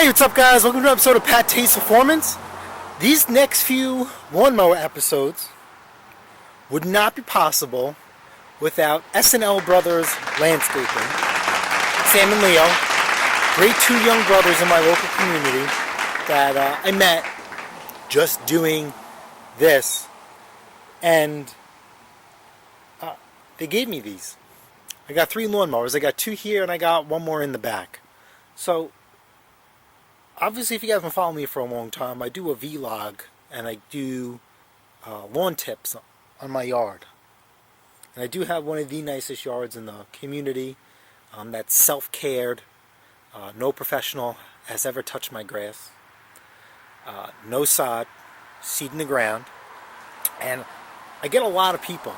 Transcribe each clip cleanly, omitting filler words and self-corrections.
Hey, what's up guys? Welcome to an episode of PATTAY'S Performance. These next few lawnmower episodes would not be possible without S&L Brothers Landscaping. Sam and Leo, great two young brothers in my local community that I met just doing this, and they gave me these. I got 3 lawnmowers. I got 2 here and I got 1 more in the back. So obviously, if you guys have been following me for a long time, I do a vlog and I do lawn tips on my yard. And I do have one of the nicest yards in the community that's self-cared. No professional has ever touched my grass. No sod, seed in the ground. And I get a lot of people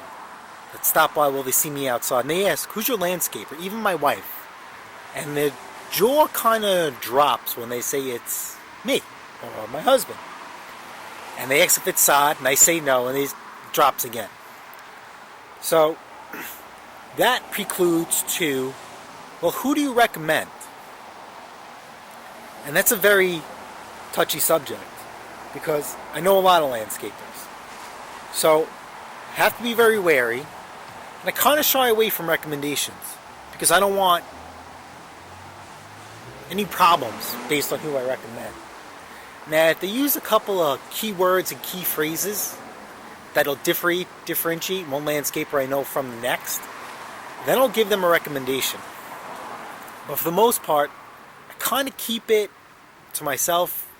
that stop by while they see me outside and they ask, who's your landscaper? Even my wife. And their jaw kind of drops when they say it's me or my husband. And they ask if it's sod and I say no and it drops again. So that precludes to, well, who do you recommend? And that's a very touchy subject because I know a lot of landscapers. So I have to be very wary, and I kind of shy away from recommendations because I don't want any problems based on who I recommend. Now, if they use a couple of keywords and key phrases that'll differentiate one landscaper I know from the next, then I'll give them a recommendation. But for the most part, I kind of keep it to myself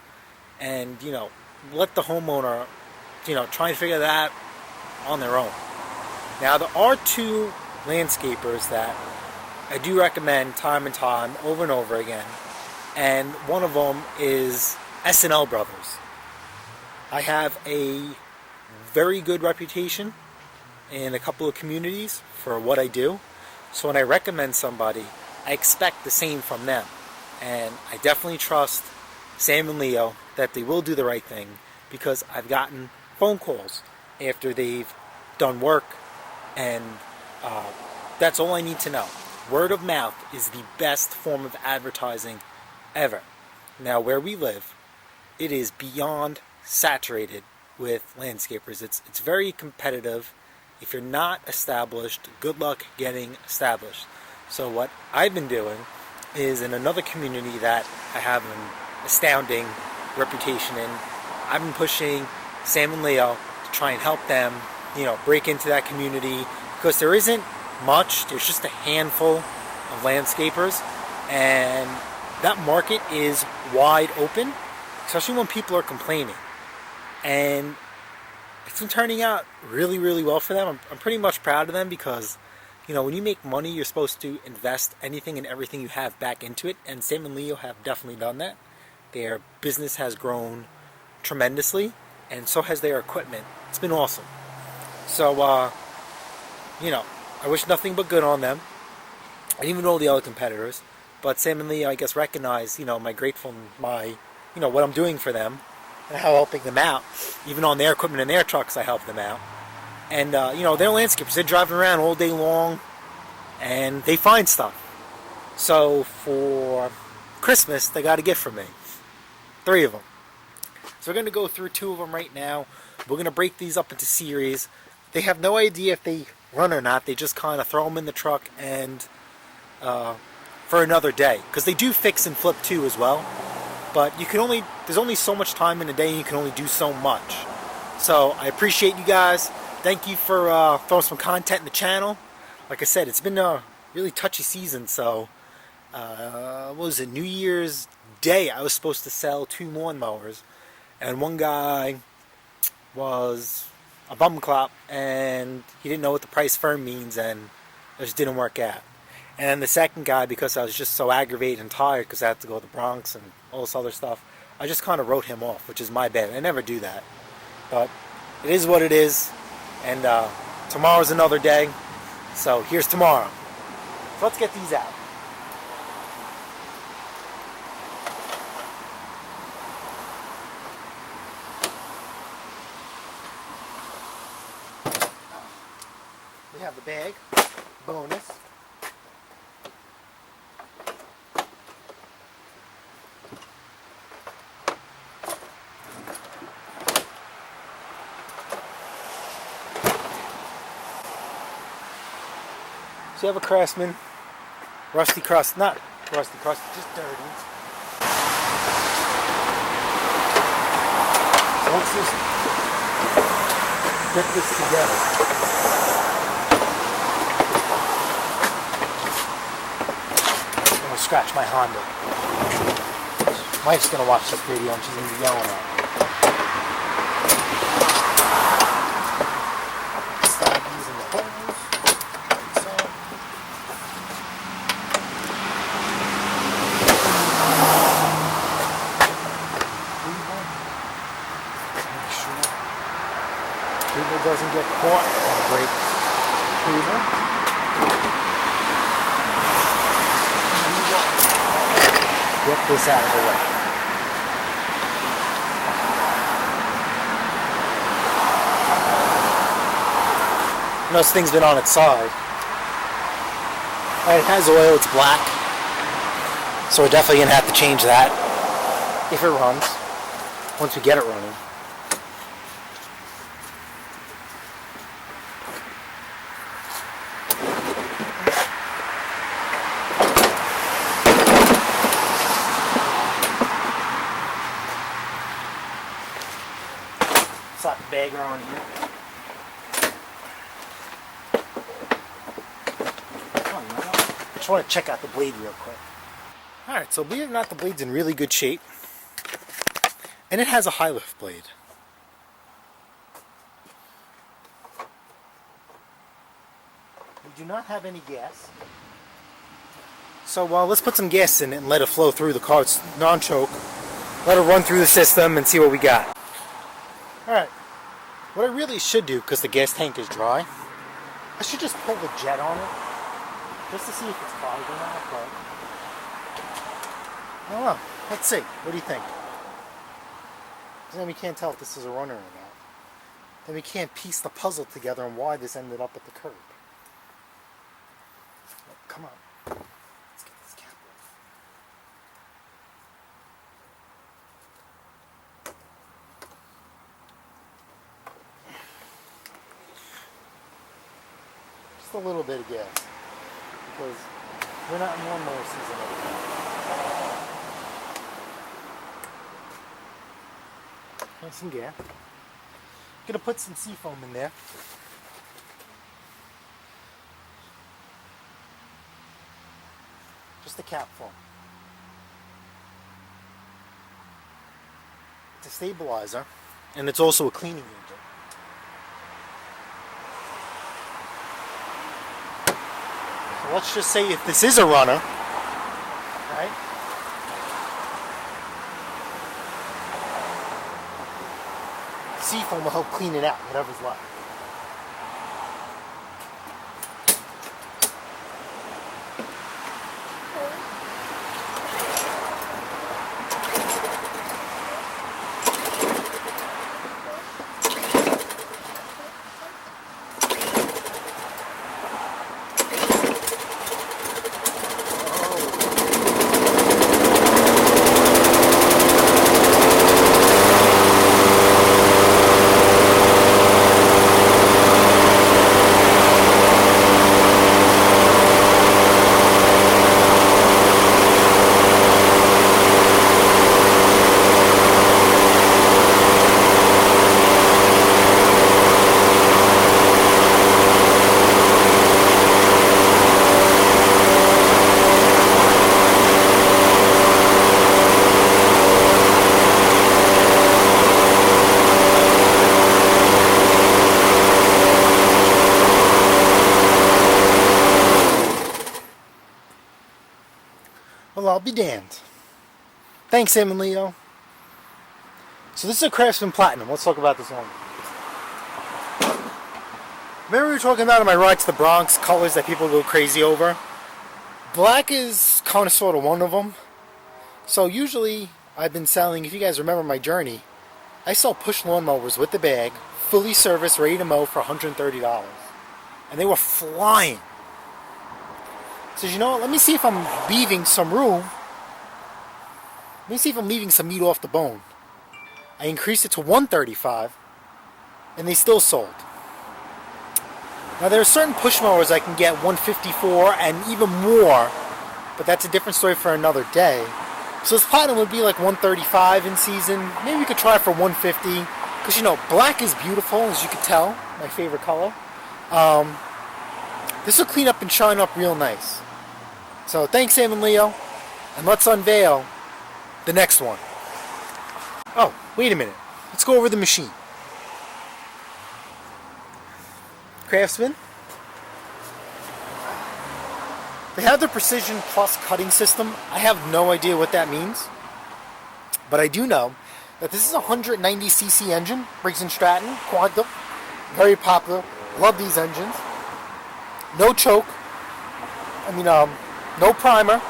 and, let the homeowner, try and figure that on their own. Now, there are 2 landscapers that I do recommend time and time, over and over again, and one of them is S&L Brothers. I have a very good reputation in a couple of communities for what I do, so when I recommend somebody, I expect the same from them, and I definitely trust Sam and Leo that they will do the right thing because I've gotten phone calls after they've done work, and that's all I need to know. Word of mouth is the best form of advertising ever. Now, where we live, it is beyond saturated with landscapers. It's very competitive. If you're not established, good luck getting established. So what I've been doing is in another community that I have an astounding reputation in, I've been pushing Sam and Leo to try and help them, break into that community because there isn't much. There's just a handful of landscapers, and that market is wide open, especially when people are complaining. And it's been turning out really, really well for them. I'm pretty much proud of them because, when you make money, you're supposed to invest anything and everything you have back into it, and Sam and Leo have definitely done that. Their business has grown tremendously, and so has their equipment. It's been awesome. So, I wish nothing but good on them. I didn't even know the other competitors, but Sam and Leo, I guess, recognize, my grateful, what I'm doing for them, and how I'm helping them out. Even on their equipment and their trucks, I help them out. And, they're landscapers. They're driving around all day long, and they find stuff. So, for Christmas, they got a gift from me. 3 of them. So we're going to go through 2 of them right now. We're going to break these up into series. They have no idea if they run or not. They just kind of throw them in the truck and for another day. Because they do fix and flip too as well. But there's only so much time in a day and you can only do so much. So I appreciate you guys. Thank you for throwing some content in the channel. Like I said, it's been a really touchy season. So what was it? New Year's Day I was supposed to sell 2 lawnmowers. And one guy was a bum clop and he didn't know what the price firm means and it just didn't work out. And then the second guy, because I was just so aggravated and tired because I had to go to the Bronx and all this other stuff, I just kind of wrote him off, which is my bad. I never do that. But it is what it is. And tomorrow's another day. So here's tomorrow. So let's get these out. We have the bag, bonus. So you have a Craftsman, rusty crust, not rusty crust, just dirty. So let's just get this together. I'm gonna scratch my Honda. Wife's gonna watch this video and she's gonna be yelling at me. Start using the holes. So. Make sure cable doesn't get caught on the brake cable. Get this out of the way. This thing's been on its side. It has oil, it's black. So we're definitely going to have to change that if it runs, once we get it running. Slap the bagger on here. I just want to check out the blade real quick. Alright, so believe it or not, the blade's in really good shape. And it has a high lift blade. We do not have any gas. So let's put some gas in it and let it flow through the car. It's non-choke. Let it run through the system and see what we got. Alright, what I really should do, because the gas tank is dry, I should just pull the jet on it, just to see if it's clogged or not, but I don't know. Let's see. What do you think? Then we can't tell if this is a runner or not. Then we can't piece the puzzle together on why this ended up at the curb. Oh, come on. Let's get this cap off. Just a little bit of gas, because we're not in lawnmower season anymore. And some gas. Gonna put some seafoam in there. Just a cap foam. It's a stabilizer, and it's also a cleaning agent. So let's just say if this is a runner, right? Seafoam will help clean it out, whatever's left. Well, I'll be damned. Thanks, Sam and Leo. So this is a Craftsman Platinum. Let's talk about this one. Remember we were talking about in my ride to the Bronx, colors that people go crazy over? Black is kind of sort of one of them. So usually I've been selling, if you guys remember my journey, I sell push lawnmowers with the bag, fully serviced, ready to mow for $130. And they were flying. So you know what, let me see if I'm leaving some room. Let me see if I'm leaving some meat off the bone. I increased it to $135, and they still sold. Now there are certain push mowers I can get 154 and even more, but that's a different story for another day. So this Platinum would be like 135 in season. Maybe we could try it for 150, because you know, black is beautiful, as you can tell, my favorite color. This will clean up and shine up real nice. So thanks, Sam and Leo, and let's unveil the next one. Oh, wait a minute. Let's go over the machine. Craftsman. They have the Precision Plus cutting system. I have no idea what that means, but I do know that this is a 190cc engine, Briggs & Stratton, Quantum, very popular. Love these engines. No choke. No primer.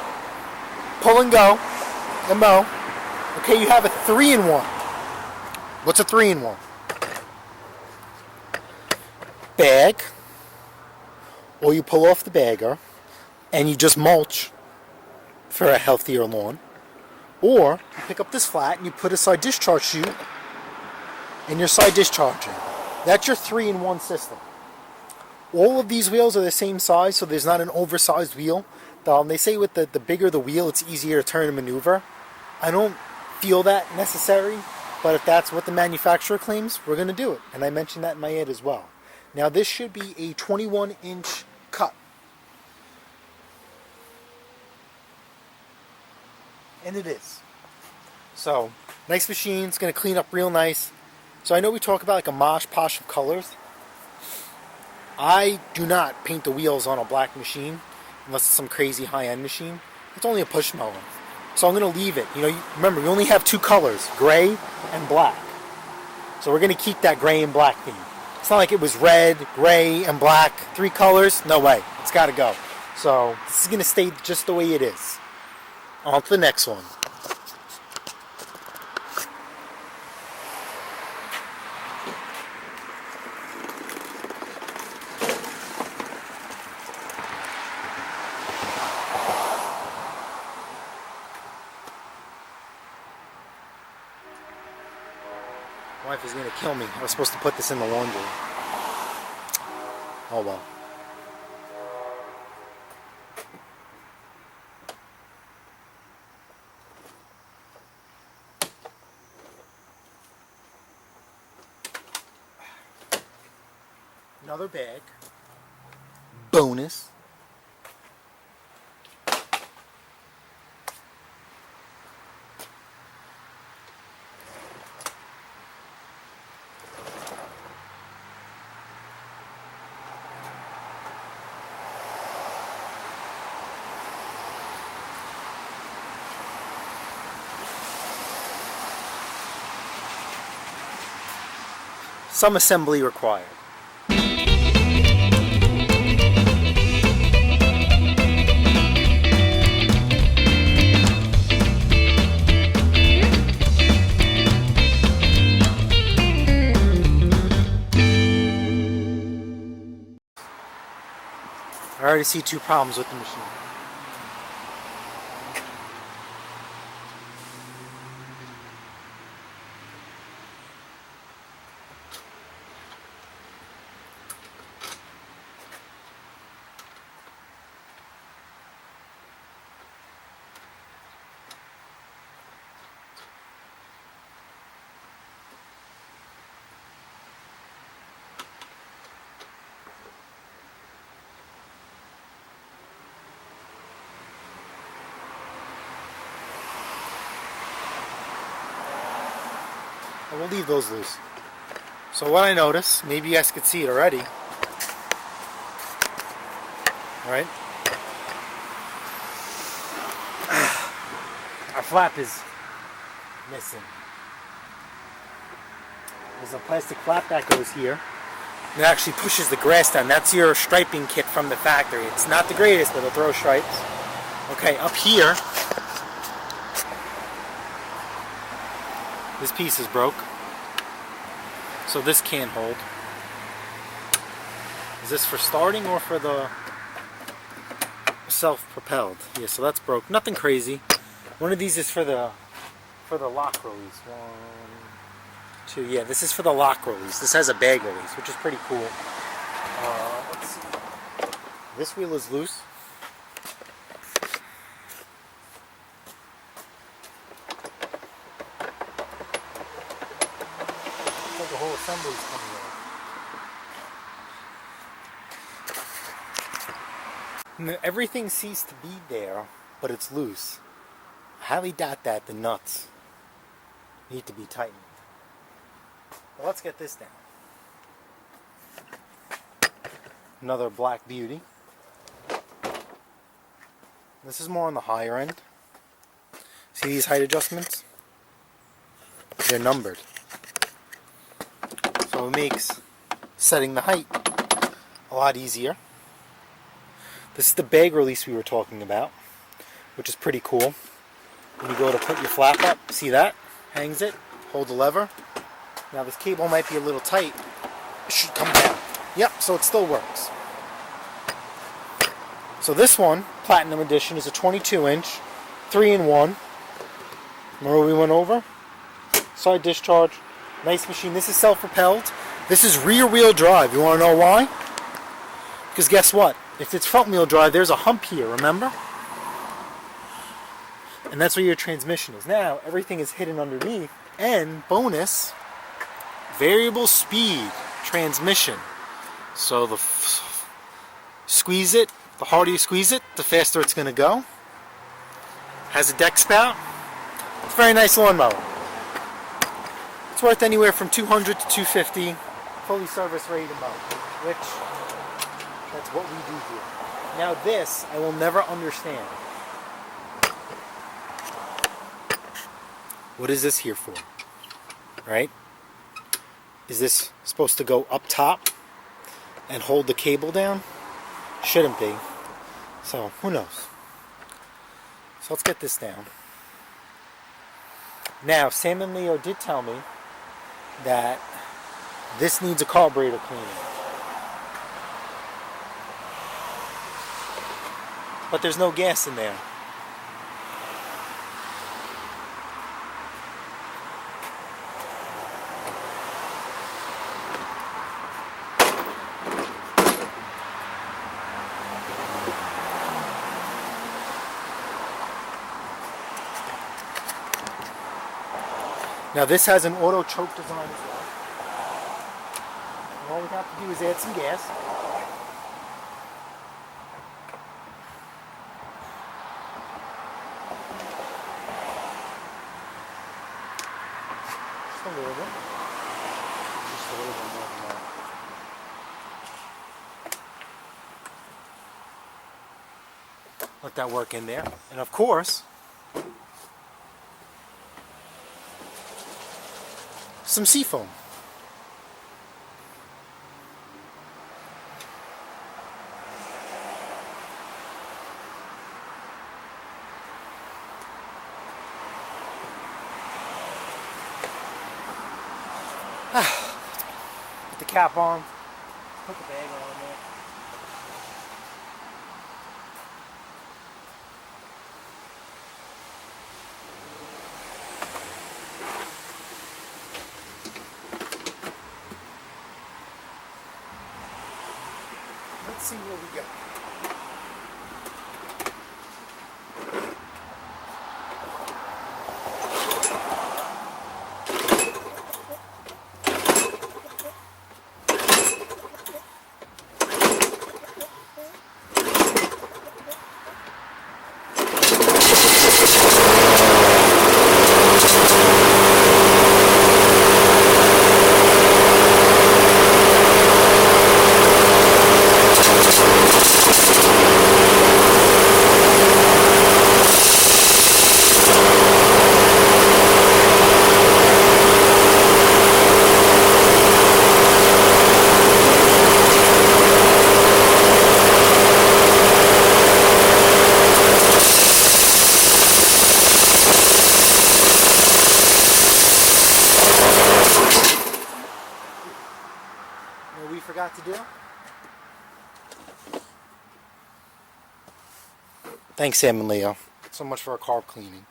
Pull and go. And mow. Okay, you have a 3-in-1. What's a 3-in-1? Bag, or you pull off the bagger and you just mulch for a healthier lawn, or you pick up this flat and you put a side discharge chute and you're side discharging. That's your 3-in-1 system. All of these wheels are the same size, so there's not an oversized wheel. They say with the bigger the wheel, it's easier to turn and maneuver. I don't feel that necessary, but if that's what the manufacturer claims, we're going to do it. And I mentioned that in my ad as well. Now this should be a 21-inch cut. And it is. So, nice machine. It's going to clean up real nice. So I know we talk about like a mosh posh of colors. I do not paint the wheels on a black machine unless it's some crazy high-end machine. It's only a push mower. So I'm going to leave it. Remember, we only have two colors, gray and black. So we're going to keep that gray and black theme. It's not like it was red, gray, and black, 3 colors. No way. It's got to go. So this is going to stay just the way it is. On to the next one. My wife is going to kill me. I was supposed to put this in the laundry. Oh well. Another bag. Bonus. Some assembly required. I already see 2 problems with the machine. I will leave those loose. So what I notice, maybe you guys could see it already. Alright? Our flap is missing. There's a plastic flap that goes here. It actually pushes the grass down. That's your striping kit from the factory. It's not the greatest, but it'll throw stripes. Okay, up here, this piece is broke. So this can't hold. Is this for starting or for the self-propelled? Yeah, so that's broke. Nothing crazy. One of these is for the lock release. 1, 2. Yeah, this is for the lock release. This has a bag release, which is pretty cool. Let's see. This wheel is loose. Looks like the whole assembly is coming off. Everything seems to be there, but it's loose. I highly doubt that the nuts need to be tightened. Well, let's get this down. Another black beauty. This is more on the higher end. See these height adjustments? They're numbered. So it makes setting the height a lot easier. This is the bag release we were talking about, which is pretty cool. When you go to put your flap up, see that? Hangs it, hold the lever. Now this cable might be a little tight. It should come down. Yep, so it still works. So this one, Platinum Edition, is a 22-inch, 3-in-1. Remember what we went over? Side discharge, nice machine. This is self-propelled. This is rear-wheel drive. You want to know why? Because guess what? If it's front-wheel drive, there's a hump here, remember? And that's where your transmission is. Now, everything is hidden underneath. And, bonus, variable speed transmission. So squeeze it. The harder you squeeze it, the faster it's going to go. Has a deck spout. It's a very nice lawnmower. It's worth anywhere from $200 to $250, fully service ready to mow, which that's what we do here. Now this, I will never understand. What is this here for? Right? Is this supposed to go up top and hold the cable down? Shouldn't be. So, who knows? So let's get this down. Now, Sam and Leo did tell me that this needs a carburetor cleaning. But there's no gas in there. Now this has an auto choke design as well. And all we have to do is add some gas. Just a little bit. Just a little bit more than that. Let that work in there. And of course, some seafoam. Put the cap on. Put the bag on there. Let's see where we go. We forgot to do. Thanks, Sam and Leo. So much for our carb cleaning.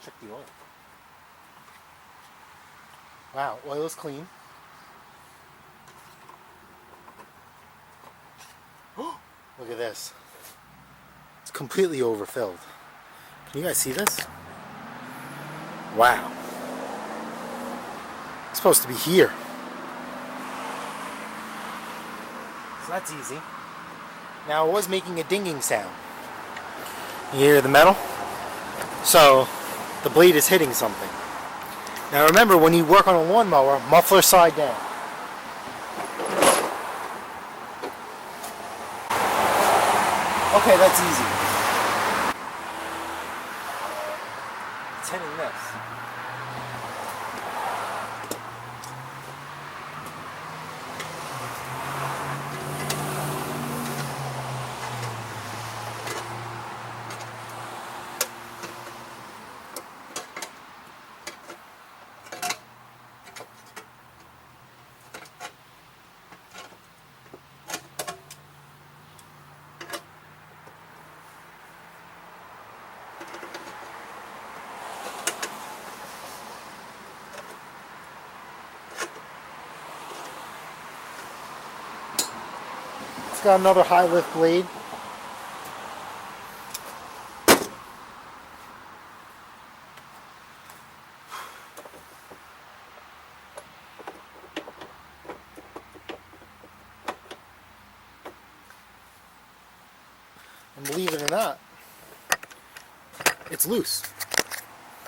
Check the oil. Wow, oil is clean. Look at this. It's completely overfilled. Can you guys see this? Wow. It's supposed to be here. So that's easy. Now it was making a dinging sound. You hear the metal? So the blade is hitting something. Now remember, when you work on a lawnmower, muffler side down. Okay, that's easy. It's hitting this. It's got another high lift blade. And believe it or not, it's loose.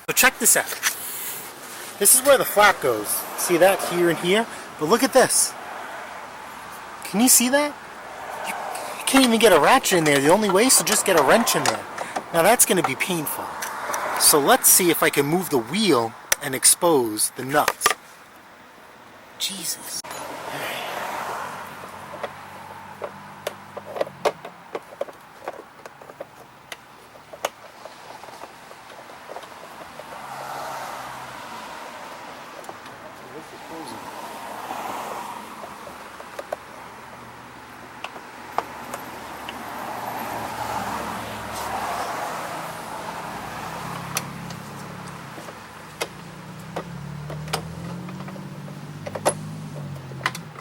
So check this out. This is where the flap goes. See that here and here? But look at this. Can you see that? You can't even get a ratchet in there. The only way is to just get a wrench in there. Now that's going to be painful. So let's see if I can move the wheel and expose the nuts. Jesus.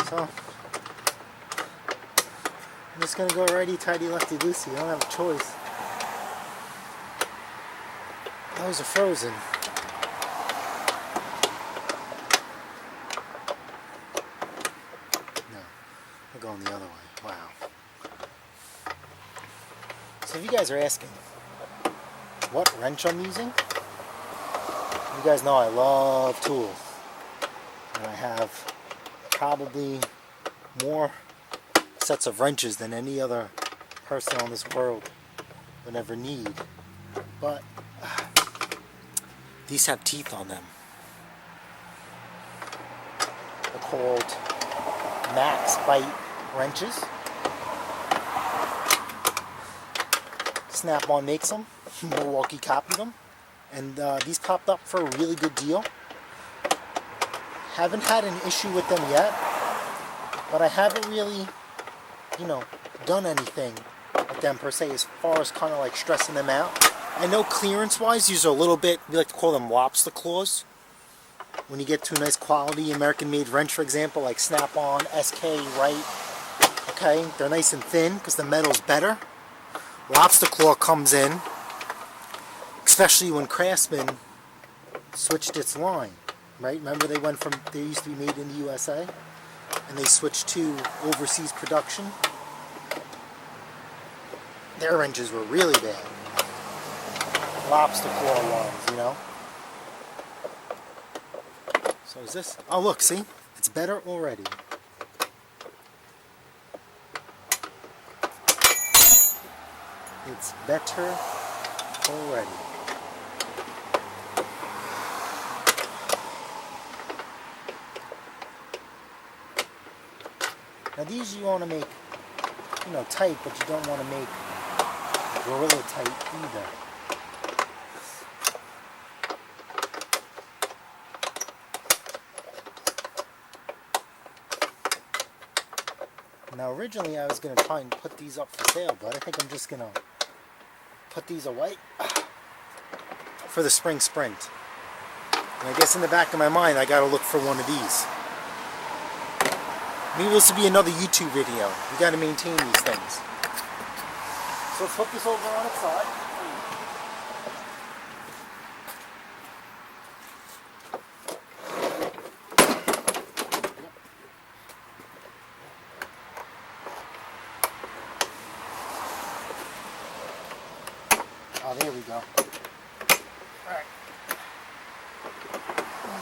So, I'm just going to go righty tighty lefty loosey. I don't have a choice. Those are frozen. No, we're going the other way. Wow. So if you guys are asking what wrench I'm using, you guys know I love tools. And I have probably more sets of wrenches than any other person on this world would ever need. But these have teeth on them. They're called Max Bite wrenches. Snap-on makes them. Milwaukee copied them. And these popped up for a really good deal. Haven't had an issue with them yet, but I haven't really, done anything with them per se as far as kind of like stressing them out. I know clearance-wise, these are a little bit, we like to call them lobster claws. When you get to a nice quality American-made wrench, for example, like Snap-on, SK, Wright, okay, they're nice and thin because the metal's better. Lobster claw comes in, especially when Craftsman switched its line. Right? Remember they used to be made in the USA and they switched to overseas production. Their wrenches were really bad. Lobster claw ones, So is this? Oh look, see? It's better already. It's better already. Now these you want to make, tight, but you don't want to make gorilla tight either. Now originally I was going to try and put these up for sale, but I think I'm just going to put these away for the spring sprint. And I guess in the back of my mind I got to look for one of these. Maybe this will be another YouTube video. You got to maintain these things. So let's flip this over on its side. Oh, there we go. Alright.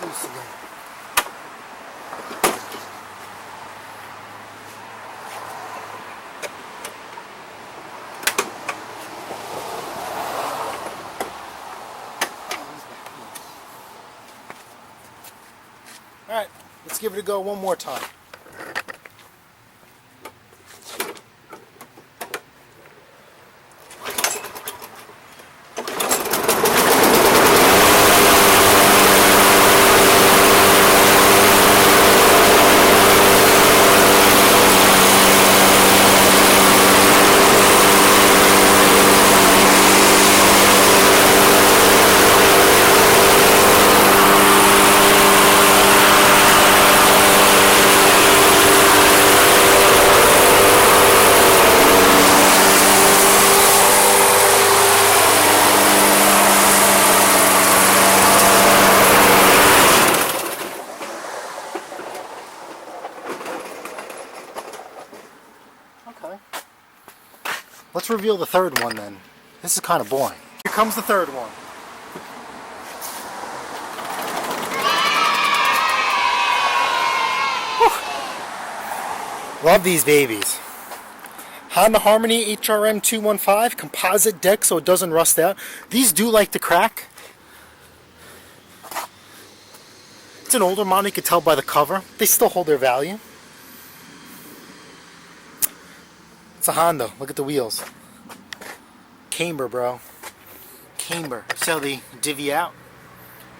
Loose again. Alright, let's give it a go one more time. Okay. Let's reveal the third one then. This is kind of boring. Here comes the third one. Whew. Love these babies. Honda Harmony HRM 215 composite deck so it doesn't rust out. These do like to crack. It's an older model, you can tell by the cover. They still hold their value. It's a Honda. Look at the wheels. Camber, bro. Camber. See how they divvy out?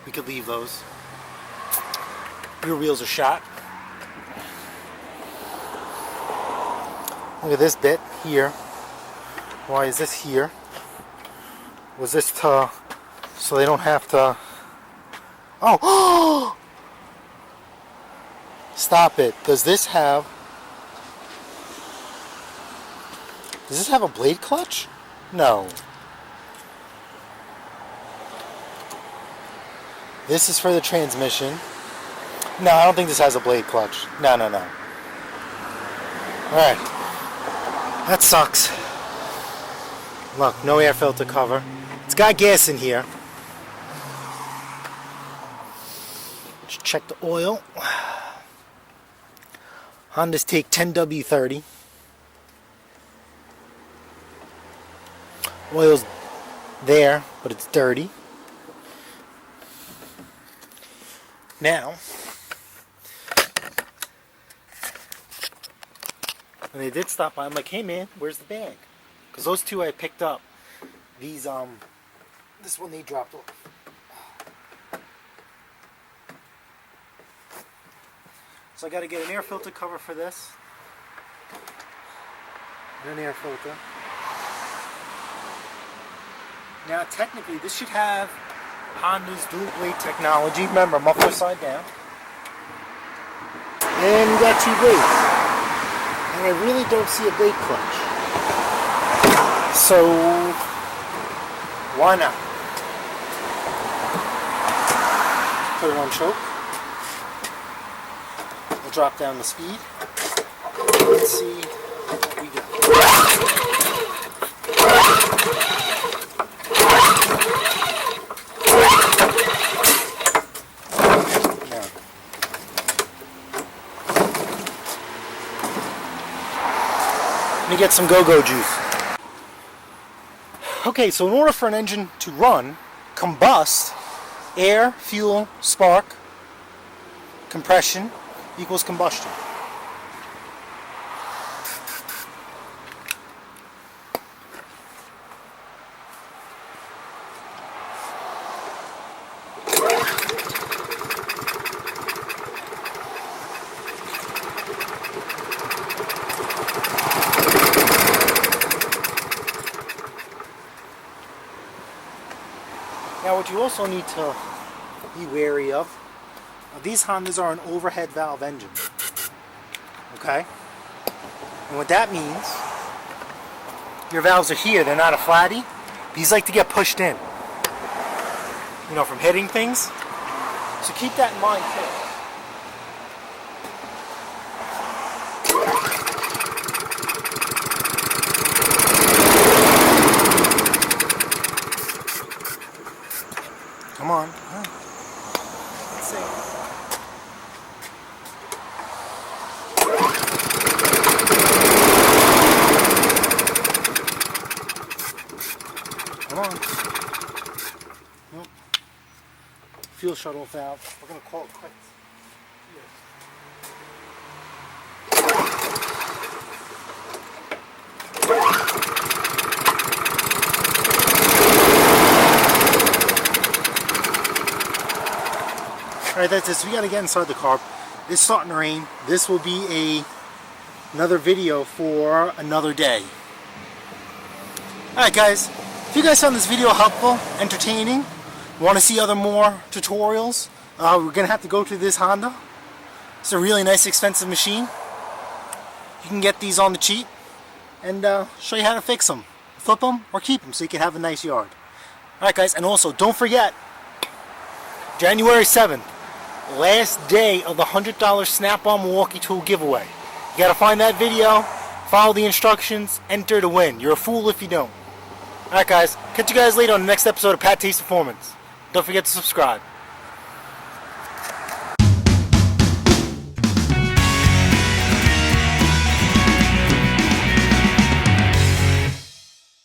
We could leave those. Rear wheels are shot. Look at this bit here. Why is this here? Was this to... so they don't have to... Oh! Stop it. Does this have... does this have a blade clutch? No. This is for the transmission. No, I don't think this has a blade clutch. No, no, no. Alright. That sucks. Look, no air filter cover. It's got gas in here. Let's check the oil. Hondas take 10W30. Oil's there, but it's dirty. Now, when they did stop by, I'm like, hey man, where's the bag? Because those two I picked up. These, this one they dropped off. So I got to get an air filter cover for this. And an air filter. Now technically this should have Honda's dual blade technology. Remember, muffler side down. And we got two blades. And I really don't see a blade clutch. So why not? Put it on choke. We'll drop down the speed. Let's see what we got. Let me get some go-go juice. Okay, so in order for an engine to run, combust, air, fuel, spark, compression equals combustion. Now what you also need to be wary of, these Hondas are an overhead valve engine, okay? And what that means, your valves are here, they're not a flatty. These like to get pushed in, you know, from hitting things. So keep that in mind too. Come on. Let's see. Come on. Nope. Fuel shuttle valve. We're going to call it quits. Alright, that's it. So we got to get inside the car. It's starting to rain. This will be another video for another day. Alright guys, if you guys found this video helpful, entertaining, want to see more tutorials, we're going to have to go to this Honda. It's a really nice expensive machine. You can get these on the cheap and show you how to fix them. Flip them or keep them so you can have a nice yard. Alright guys, and also don't forget, January 7th, last day of the $100 Snap-on Milwaukee tool giveaway. You gotta find that video, follow the instructions, enter to win. You're a fool if you don't. Alright guys, catch you guys later on the next episode of PATTAY'S Performance. Don't forget to subscribe.